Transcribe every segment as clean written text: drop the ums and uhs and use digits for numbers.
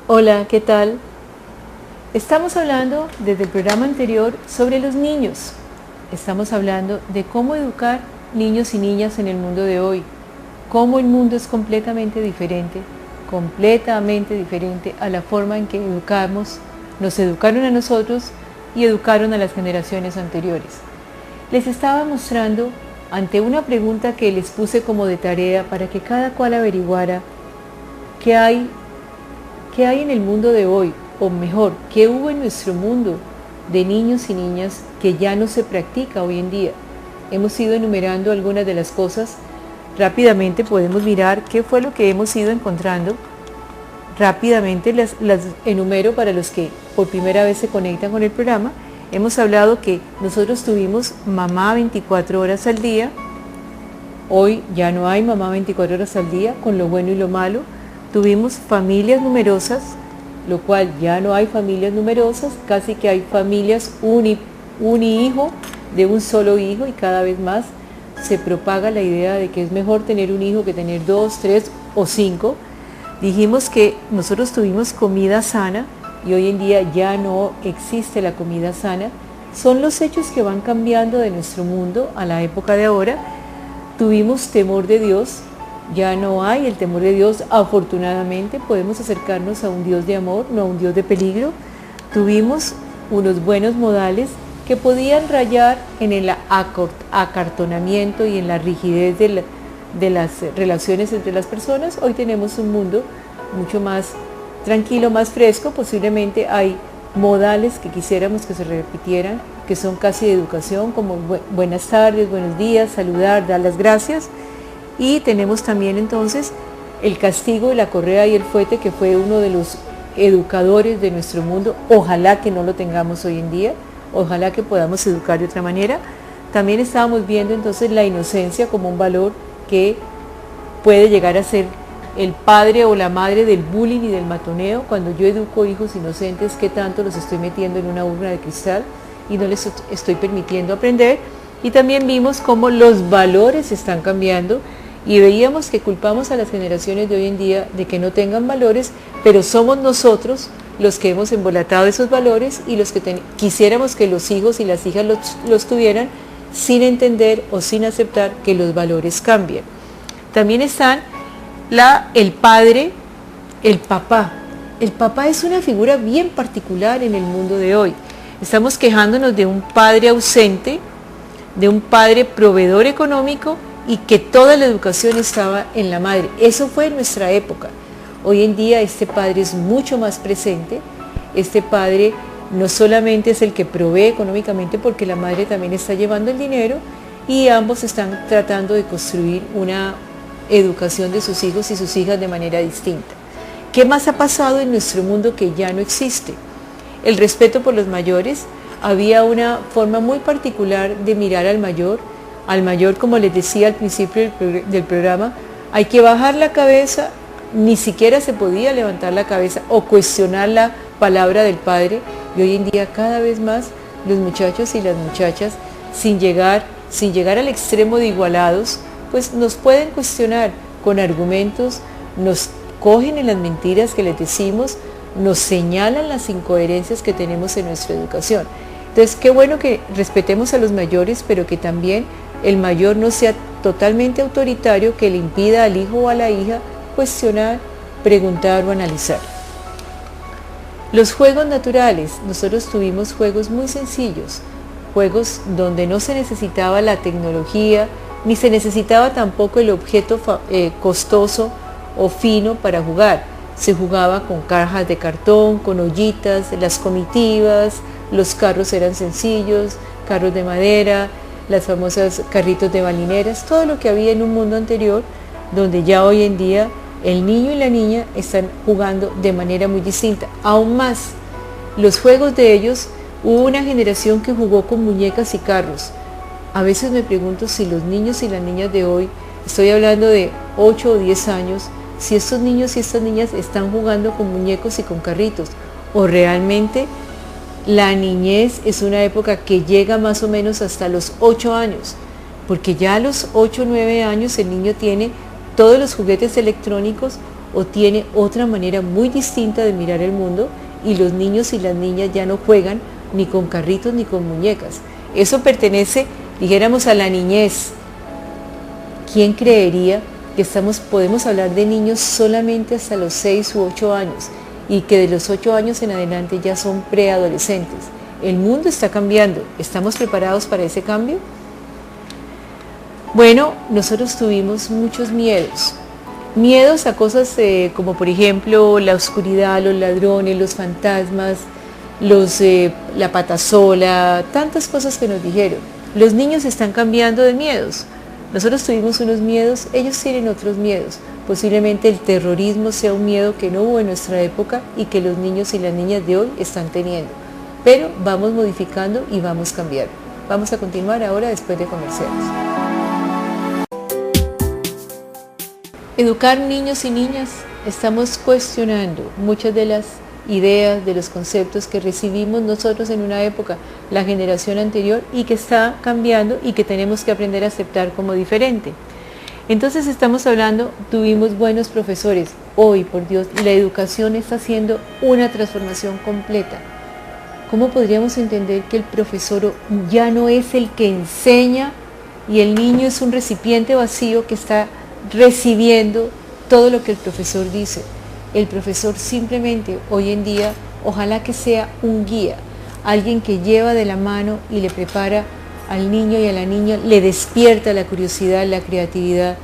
Hola, ¿qué tal? Estamos hablando desde el programa anterior sobre los niños. Estamos hablando de cómo educar niños y niñas en el mundo de hoy. Cómo el mundo es completamente diferente a la forma en que educamos, nos educaron a nosotros y educaron a las generaciones anteriores. Les estaba mostrando ante una pregunta que les puse como de tarea para que cada cual averiguara qué hay en el mundo de hoy, o mejor, qué hubo en nuestro mundo de niños y niñas que ya no se practica hoy en día. Hemos ido enumerando algunas de las cosas. Rápidamente podemos mirar qué fue lo que hemos ido encontrando. Rápidamente las enumero para los que por primera vez se conectan con el programa. Hemos hablado que nosotros tuvimos mamá 24 horas al día. Hoy ya no hay mamá 24 horas al día, con lo bueno y lo malo. Tuvimos familias numerosas, lo cual ya no hay familias numerosas, casi que hay familias hijo, de un solo hijo, y cada vez más se propaga la idea de que es mejor tener un hijo que tener 2, 3 o 5. Dijimos que nosotros tuvimos comida sana y hoy en día ya no existe la comida sana. Son los hechos que van cambiando de nuestro mundo a la época de ahora. Tuvimos temor de Dios. Ya no hay el temor de Dios, afortunadamente podemos acercarnos a un Dios de amor, no a un Dios de peligro. Tuvimos unos buenos modales que podían rayar en el acartonamiento y en la rigidez de las relaciones entre las personas. Hoy tenemos un mundo mucho más tranquilo, más fresco. Posiblemente hay modales que quisiéramos que se repitieran, que son casi de educación, como buenas tardes, buenos días, saludar, dar las gracias. Y tenemos también entonces el castigo de la correa y el fuete, que fue uno de los educadores de nuestro mundo. Ojalá que no lo tengamos hoy en día, ojalá que podamos educar de otra manera. También estábamos viendo entonces la inocencia como un valor que puede llegar a ser el padre o la madre del bullying y del matoneo. Cuando yo educo hijos inocentes, ¿qué tanto los estoy metiendo en una urna de cristal y no les estoy permitiendo aprender? Y también vimos cómo los valores están cambiando. Y veíamos que culpamos a las generaciones de hoy en día de que no tengan valores, pero somos nosotros los que hemos embolatado esos valores y los que quisiéramos que los hijos y las hijas los tuvieran, sin entender o sin aceptar que los valores cambien. También están el padre, el papá. El papá es una figura bien particular en el mundo de hoy. Estamos quejándonos de un padre ausente, de un padre proveedor económico, y que toda la educación estaba en la madre. Eso fue en nuestra época. Hoy en día este padre es mucho más presente. Este padre no solamente es el que provee económicamente, porque la madre también está llevando el dinero, y ambos están tratando de construir una educación de sus hijos y sus hijas de manera distinta. ¿Qué más ha pasado en nuestro mundo que ya no existe? El respeto por los mayores. Había una forma muy particular de mirar al mayor, como les decía al principio del programa. Hay que bajar la cabeza, ni siquiera se podía levantar la cabeza o cuestionar la palabra del padre. Y hoy en día cada vez más los muchachos y las muchachas, sin llegar al extremo de igualados, pues nos pueden cuestionar con argumentos, nos cogen en las mentiras que les decimos, nos señalan las incoherencias que tenemos en nuestra educación. Entonces, qué bueno que respetemos a los mayores, pero que también el mayor no sea totalmente autoritario, que le impida al hijo o a la hija cuestionar, preguntar o analizar. Los juegos naturales. Nosotros tuvimos juegos muy sencillos, juegos donde no se necesitaba la tecnología, ni se necesitaba tampoco el objeto costoso o fino para jugar. Se jugaba con cajas de cartón, con ollitas, las comitivas, los carros eran sencillos, carros de madera, las famosas carritos de balineras, todo lo que había en un mundo anterior, donde ya hoy en día el niño y la niña están jugando de manera muy distinta. Aún más, los juegos de ellos, hubo una generación que jugó con muñecas y carros. A veces me pregunto si los niños y las niñas de hoy, estoy hablando de 8 o 10 años, si estos niños y estas niñas están jugando con muñecos y con carritos, o realmente la niñez es una época que llega más o menos hasta los 8 años, porque ya a los 8 o 9 años el niño tiene todos los juguetes electrónicos o tiene otra manera muy distinta de mirar el mundo, y los niños y las niñas ya no juegan ni con carritos ni con muñecas. Eso pertenece, dijéramos, a la niñez. ¿Quién creería que podemos hablar de niños solamente hasta los 6 u 8 años y que de los 8 años en adelante ya son preadolescentes? El mundo está cambiando. ¿Estamos preparados para ese cambio? Bueno, nosotros tuvimos muchos miedos. Miedos a cosas como por ejemplo la oscuridad, los ladrones, los fantasmas, la pata sola, tantas cosas que nos dijeron. Los niños están cambiando de miedos. Nosotros tuvimos unos miedos, ellos tienen otros miedos. Posiblemente el terrorismo sea un miedo que no hubo en nuestra época y que los niños y las niñas de hoy están teniendo. Pero vamos modificando y vamos cambiando. Vamos a continuar ahora después de comerciales. Educar niños y niñas, estamos cuestionando muchas de las ideas, de los conceptos que recibimos nosotros en una época, la generación anterior, y que está cambiando y que tenemos que aprender a aceptar como diferente. Entonces estamos hablando, tuvimos buenos profesores. Hoy, por Dios, la educación está haciendo una transformación completa. ¿Cómo podríamos entender que el profesor ya no es el que enseña y el niño es un recipiente vacío que está recibiendo todo lo que el profesor dice? El profesor simplemente hoy en día, ojalá que sea un guía, alguien que lleva de la mano y le prepara al niño y a la niña, le despierta la curiosidad, la creatividad.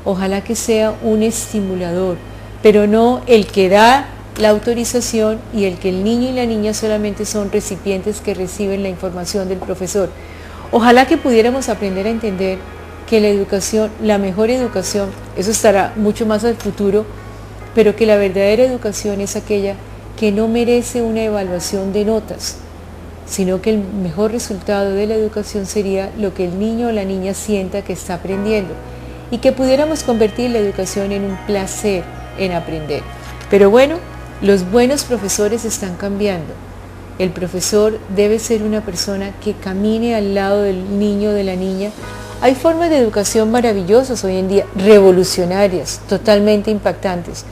Ojalá que sea un estimulador, pero no el que da la autorización y el que el niño y la niña solamente son recipientes que reciben la información del profesor. Ojalá que pudiéramos aprender a entender que la educación, la mejor educación, eso estará mucho más al futuro, pero que la verdadera educación es aquella que no merece una evaluación de notas, sino que el mejor resultado de la educación sería lo que el niño o la niña sienta que está aprendiendo, y que pudiéramos convertir la educación en un placer en aprender. Pero bueno, los buenos profesores están cambiando. El profesor debe ser una persona que camine al lado del niño o de la niña. Hay formas de educación maravillosas hoy en día, revolucionarias, totalmente impactantes.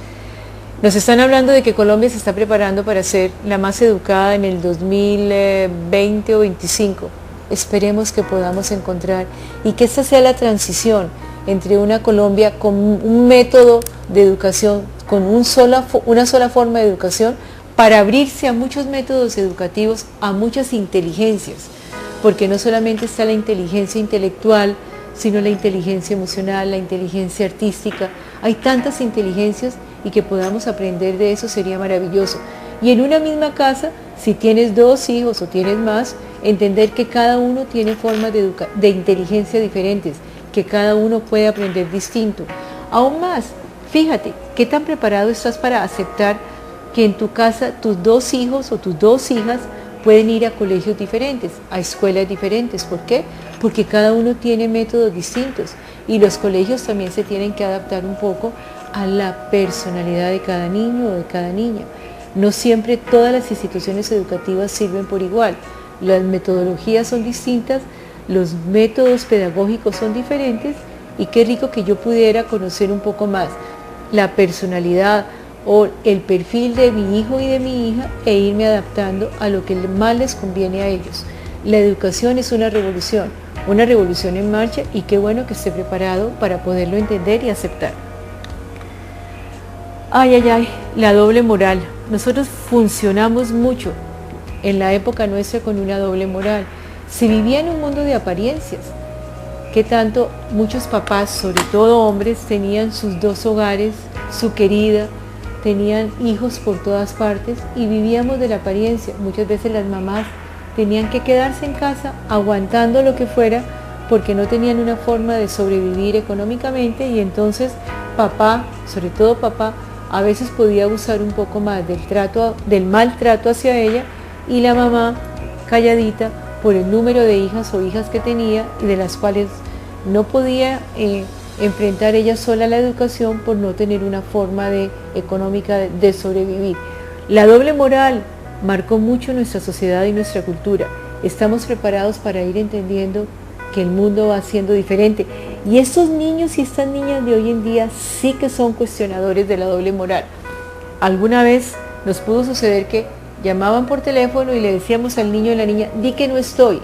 Nos están hablando de que Colombia se está preparando para ser la más educada en el 2020 o 2025. Esperemos que podamos encontrar y que esta sea la transición entre una Colombia con un método de educación, con una sola forma de educación, para abrirse a muchos métodos educativos, a muchas inteligencias, porque no solamente está la inteligencia intelectual, sino la inteligencia emocional, la inteligencia artística. Hay tantas inteligencias, y que podamos aprender de eso sería maravilloso. Y en una misma casa, si tienes 2 hijos o tienes más, entender que cada uno tiene formas de inteligencia diferentes, que cada uno puede aprender distinto. Aún más, fíjate, ¿qué tan preparado estás para aceptar que en tu casa tus 2 hijos o tus 2 hijas pueden ir a colegios diferentes, a escuelas diferentes? ¿Por qué? Porque cada uno tiene métodos distintos, y los colegios también se tienen que adaptar un poco a la personalidad de cada niño o de cada niña. No siempre todas las instituciones educativas sirven por igual. Las metodologías son distintas, los métodos pedagógicos son diferentes, y qué rico que yo pudiera conocer un poco más la personalidad o el perfil de mi hijo y de mi hija e irme adaptando a lo que más les conviene a ellos. La educación es una revolución en marcha, y qué bueno que esté preparado para poderlo entender y aceptar. Ay, la doble moral. Nosotros funcionamos mucho en la época nuestra con una doble moral. Se vivía en un mundo de apariencias. ¿Qué tanto muchos papás, sobre todo hombres, tenían sus 2 hogares, su querida, tenían hijos por todas partes y vivíamos de la apariencia? Muchas veces las mamás tenían que quedarse en casa aguantando lo que fuera porque no tenían una forma de sobrevivir económicamente, y entonces papá, sobre todo papá, a veces podía abusar un poco más del maltrato hacia ella, y la mamá calladita por el número de hijas o hijas que tenía y de las cuales no podía enfrentar ella sola la educación por no tener una forma económica de sobrevivir. La doble moral marcó mucho nuestra sociedad y nuestra cultura. Estamos preparados para ir entendiendo que el mundo va siendo diferente, Y estos niños y estas niñas de hoy en día sí que son cuestionadores de la doble moral. Alguna vez nos pudo suceder que llamaban por teléfono y le decíamos al niño y la niña, di que no estoy.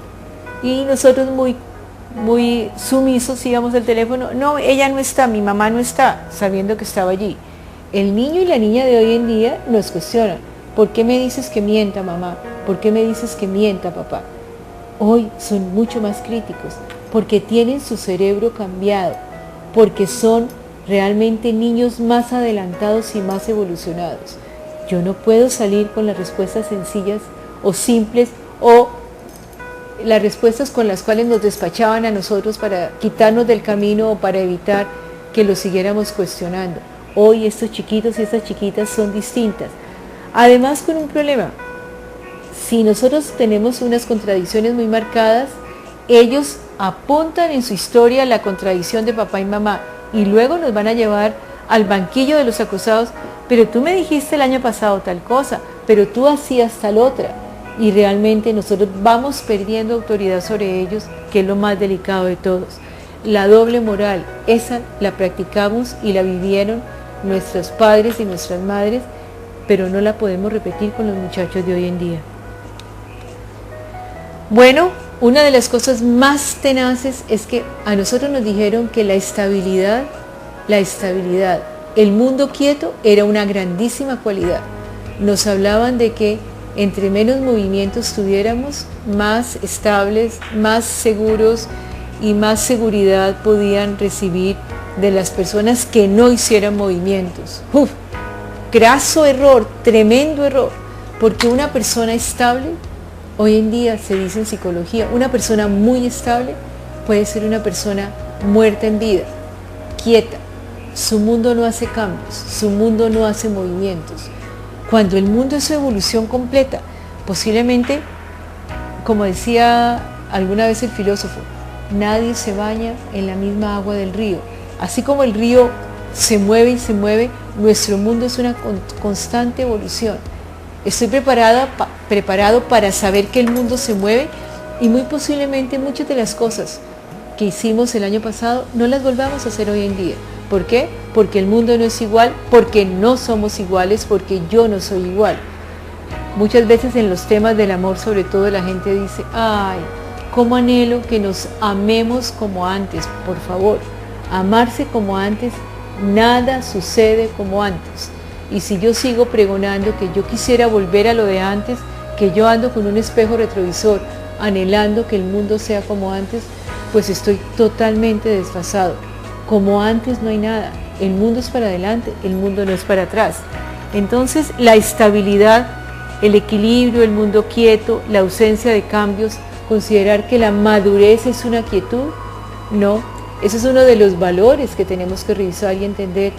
Y nosotros muy sumisos íbamos al teléfono, no, ella no está, mi mamá no está, sabiendo que estaba allí. El niño y la niña de hoy en día nos cuestionan, ¿por qué me dices que mienta mamá? ¿Por qué me dices que mienta papá? Hoy son mucho más críticos, porque tienen su cerebro cambiado, porque son realmente niños más adelantados y más evolucionados. Yo no puedo salir con las respuestas sencillas o simples o las respuestas con las cuales nos despachaban a nosotros para quitarnos del camino o para evitar que los siguiéramos cuestionando. Hoy estos chiquitos y estas chiquitas son distintas. Además, con un problema. Si nosotros tenemos unas contradicciones muy marcadas, ellos apuntan en su historia la contradicción de papá y mamá y luego nos van a llevar al banquillo de los acusados, pero tú me dijiste el año pasado tal cosa, pero tú hacías tal otra. Y realmente nosotros vamos perdiendo autoridad sobre ellos, que es lo más delicado de todos. La doble moral, esa la practicamos y la vivieron nuestros padres y nuestras madres, pero no la podemos repetir con los muchachos de hoy en día. Bueno, una de las cosas más tenaces es que a nosotros nos dijeron que la estabilidad, el mundo quieto era una grandísima cualidad. Nos hablaban de que entre menos movimientos tuviéramos, más estables, más seguros y más seguridad podían recibir de las personas que no hicieran movimientos. Graso error, tremendo error, porque una persona estable, hoy en día se dice en psicología, una persona muy estable puede ser una persona muerta en vida, quieta. Su mundo no hace cambios, su mundo no hace movimientos. Cuando el mundo es su evolución completa, posiblemente, como decía alguna vez el filósofo, nadie se baña en la misma agua del río. Así como el río se mueve y se mueve, nuestro mundo es una constante evolución. Estoy preparado para saber que el mundo se mueve y muy posiblemente muchas de las cosas que hicimos el año pasado no las volvamos a hacer hoy en día. ¿Por qué? Porque el mundo no es igual, porque no somos iguales, porque yo no soy igual. Muchas veces en los temas del amor, sobre todo, la gente dice, ay, cómo anhelo que nos amemos como antes, por favor. Amarse como antes, nada sucede como antes. Y si yo sigo pregonando que yo quisiera volver a lo de antes, que yo ando con un espejo retrovisor, anhelando que el mundo sea como antes, pues estoy totalmente desfasado. Como antes no hay nada, el mundo es para adelante, el mundo no es para atrás. Entonces la estabilidad, el equilibrio, el mundo quieto, la ausencia de cambios, considerar que la madurez es una quietud, no, ese es uno de los valores que tenemos que revisar y entender,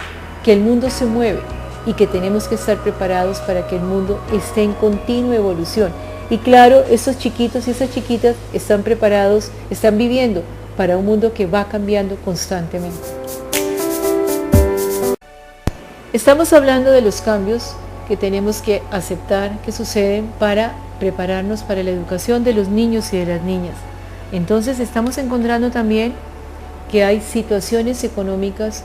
que el mundo se mueve y que tenemos que estar preparados para que el mundo esté en continua evolución. Y claro, estos chiquitos y esas chiquitas están preparados, están viviendo para un mundo que va cambiando constantemente. Estamos hablando de los cambios que tenemos que aceptar que suceden para prepararnos para la educación de los niños y de las niñas. Entonces estamos encontrando también que hay situaciones económicas.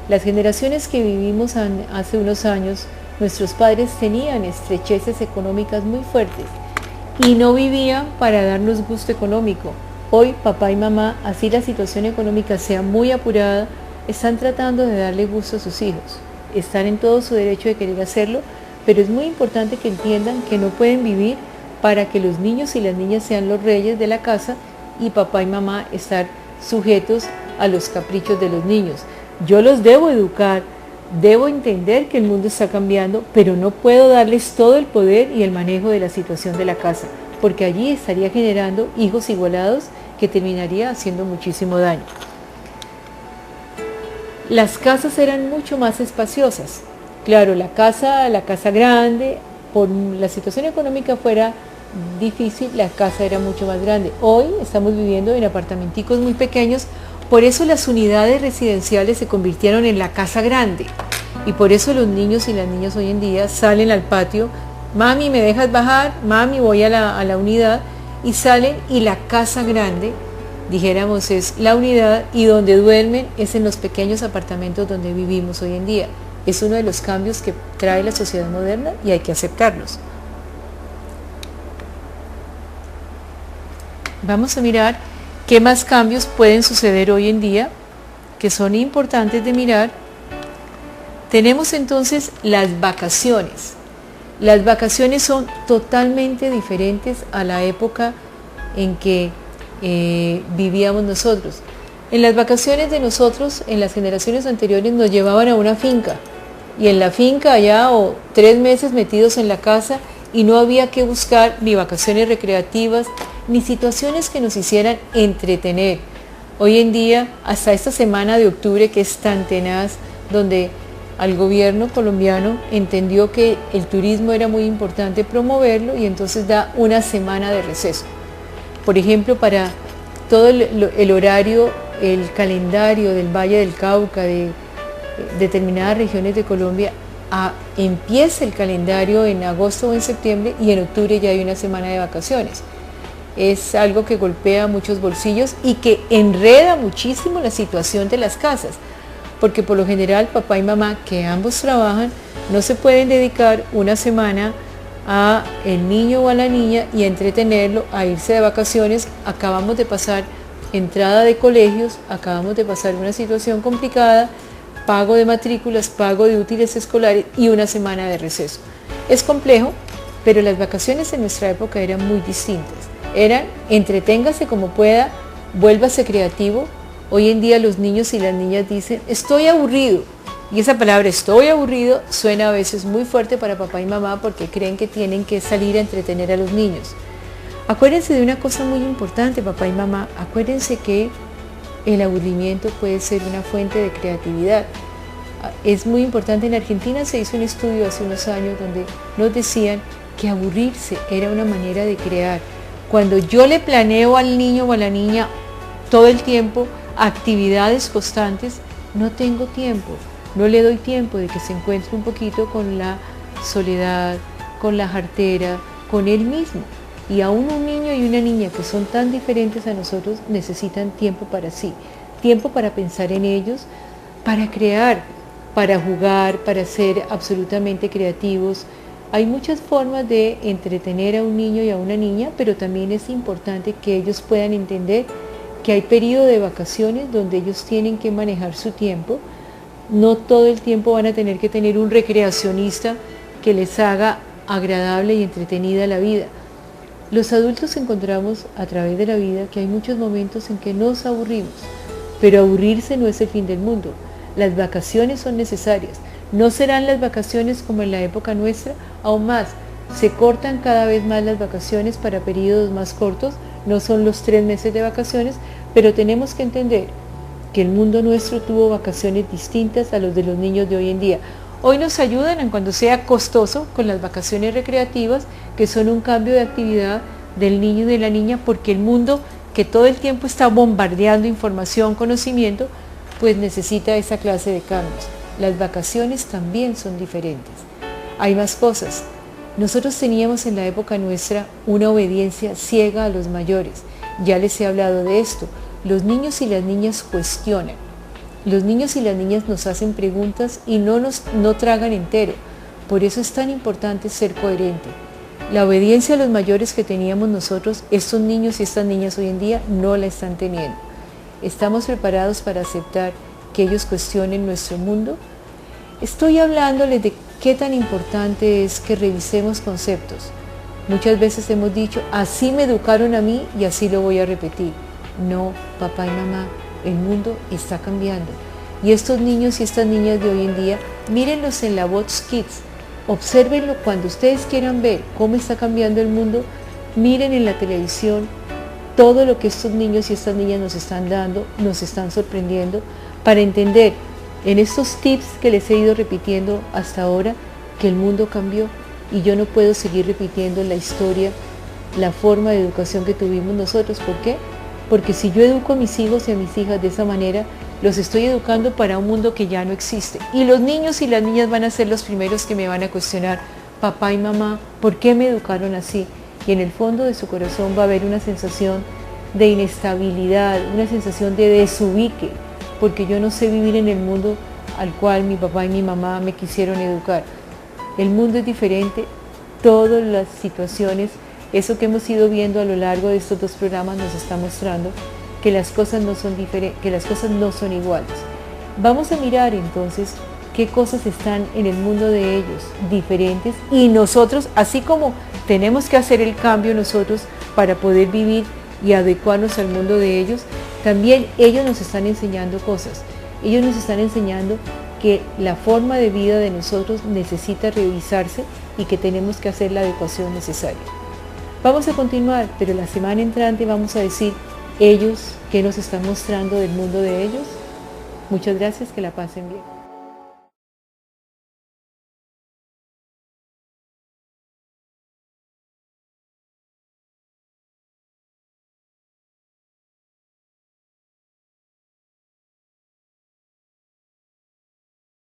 Las generaciones que vivimos hace unos años, nuestros padres tenían estrecheces económicas muy fuertes y no vivían para darnos gusto económico. Hoy papá y mamá, así la situación económica sea muy apurada, están tratando de darle gusto a sus hijos. Están en todo su derecho de querer hacerlo, pero es muy importante que entiendan que no pueden vivir para que los niños y las niñas sean los reyes de la casa y papá y mamá estar sujetos a los caprichos de los niños. Yo los debo educar, debo entender que el mundo está cambiando, pero no puedo darles todo el poder y el manejo de la situación de la casa, porque allí estaría generando hijos igualados que terminaría haciendo muchísimo daño. Las casas eran mucho más espaciosas. Claro, la casa grande, por la situación económica fuera difícil, la casa era mucho más grande. Hoy estamos viviendo en apartamenticos muy pequeños, por eso las unidades residenciales se convirtieron en la casa grande. Y por eso los niños y las niñas hoy en día salen al patio, mami, ¿me dejas bajar? Mami, voy a la unidad, y salen, y la casa grande dijéramos, es la unidad, y donde duermen es en los pequeños apartamentos donde vivimos hoy en día. Es uno de los cambios que trae la sociedad moderna y hay que aceptarlos. Vamos a mirar qué más cambios pueden suceder hoy en día, que son importantes de mirar. Tenemos entonces las vacaciones. Las vacaciones son totalmente diferentes a la época en que vivíamos nosotros. En las vacaciones de nosotros, en las generaciones anteriores, nos llevaban a una finca, y en la finca allá, o 3 meses metidos en la casa, y no había que buscar ni vacaciones recreativas ni situaciones que nos hicieran entretener. Hoy en día, hasta esta semana de octubre, que es tan tenaz, donde al gobierno colombiano entendió que el turismo era muy importante promoverlo, y entonces da una semana de receso. Por ejemplo, para todo el horario, el calendario del Valle del Cauca, de determinadas regiones de Colombia, empieza el calendario en agosto o en septiembre, y en octubre ya hay una semana de vacaciones. Es algo que golpea muchos bolsillos y que enreda muchísimo la situación de las casas, porque por lo general papá y mamá, que ambos trabajan, no se pueden dedicar una semana a el niño o a la niña y a entretenerlo, a irse de vacaciones. Acabamos de pasar entrada de colegios, acabamos de pasar una situación complicada, pago de matrículas, pago de útiles escolares y una semana de receso. Es complejo, pero las vacaciones en nuestra época eran muy distintas. Eran entreténgase como pueda, vuélvase creativo. Hoy en día los niños y las niñas dicen, estoy aburrido. Y esa palabra estoy aburrido suena a veces muy fuerte para papá y mamá, porque creen que tienen que salir a entretener a los niños. Acuérdense de una cosa muy importante, papá y mamá. Acuérdense que el aburrimiento puede ser una fuente de creatividad. Es muy importante. En Argentina se hizo un estudio hace unos años donde nos decían que aburrirse era una manera de crear. Cuando yo le planeo al niño o a la niña todo el tiempo actividades constantes, no tengo tiempo, no le doy tiempo de que se encuentre un poquito con la soledad, con la jartera, con él mismo. Y aún un niño y una niña que son tan diferentes a nosotros necesitan tiempo para sí, tiempo para pensar en ellos, para crear, para jugar, para ser absolutamente creativos. Hay muchas formas de entretener a un niño y a una niña, pero también es importante que ellos puedan entender que hay periodo de vacaciones donde ellos tienen que manejar su tiempo. No todo el tiempo van a tener que tener un recreacionista que les haga agradable y entretenida la vida. Los adultos encontramos a través de la vida que hay muchos momentos en que nos aburrimos, pero aburrirse no es el fin del mundo. Las vacaciones son necesarias. No serán las vacaciones como en la época nuestra, aún más. Se cortan cada vez más las vacaciones para periodos más cortos, no son los 3 meses de vacaciones, pero tenemos que entender que el mundo nuestro tuvo vacaciones distintas a los de los niños de hoy en día. Hoy nos ayudan en cuando sea costoso con las vacaciones recreativas, que son un cambio de actividad del niño y de la niña, porque el mundo que todo el tiempo está bombardeando información, conocimiento, pues necesita esa clase de cambios. Las vacaciones también son diferentes. Hay más cosas. Nosotros teníamos en la época nuestra una obediencia ciega a los mayores. Ya les he hablado de esto. Los niños y las niñas cuestionan. Los niños y las niñas nos hacen preguntas y no tragan entero. Por eso es tan importante ser coherente. La obediencia a los mayores que teníamos nosotros, estos niños y estas niñas hoy en día no la están teniendo. ¿Estamos preparados para aceptar que ellos cuestionen nuestro mundo? Estoy hablándoles de qué tan importante es que revisemos conceptos. Muchas veces hemos dicho, así me educaron a mí y así lo voy a repetir. No, papá y mamá, el mundo está cambiando. Y estos niños y estas niñas de hoy en día, mírenlos en la Vox Kids. Obsérvenlo cuando ustedes quieran ver cómo está cambiando el mundo. Miren en la televisión todo lo que estos niños y estas niñas nos están dando, nos están sorprendiendo, para entender en estos tips que les he ido repitiendo hasta ahora que el mundo cambió y yo no puedo seguir repitiendo la historia, la forma de educación que tuvimos nosotros. ¿Por qué? Porque si yo educo a mis hijos y a mis hijas de esa manera, los estoy educando para un mundo que ya no existe. Y los niños y las niñas van a ser los primeros que me van a cuestionar, papá y mamá, ¿por qué me educaron así? Y en el fondo de su corazón va a haber una sensación de inestabilidad, una sensación de desubique, porque yo no sé vivir en el mundo al cual mi papá y mi mamá me quisieron educar. El mundo es diferente, todas las situaciones, eso que hemos ido viendo a lo largo de estos 2 programas nos está mostrando que las cosas no son que las cosas no son iguales. Vamos a mirar entonces qué cosas están en el mundo de ellos diferentes, y nosotros, así como tenemos que hacer el cambio nosotros para poder vivir y adecuarnos al mundo de ellos, también ellos nos están enseñando cosas. Ellos nos están enseñando que la forma de vida de nosotros necesita revisarse y que tenemos que hacer la adecuación necesaria. Vamos a continuar, pero la semana entrante vamos a decir ellos qué nos están mostrando del mundo de ellos. Muchas gracias, que la pasen bien.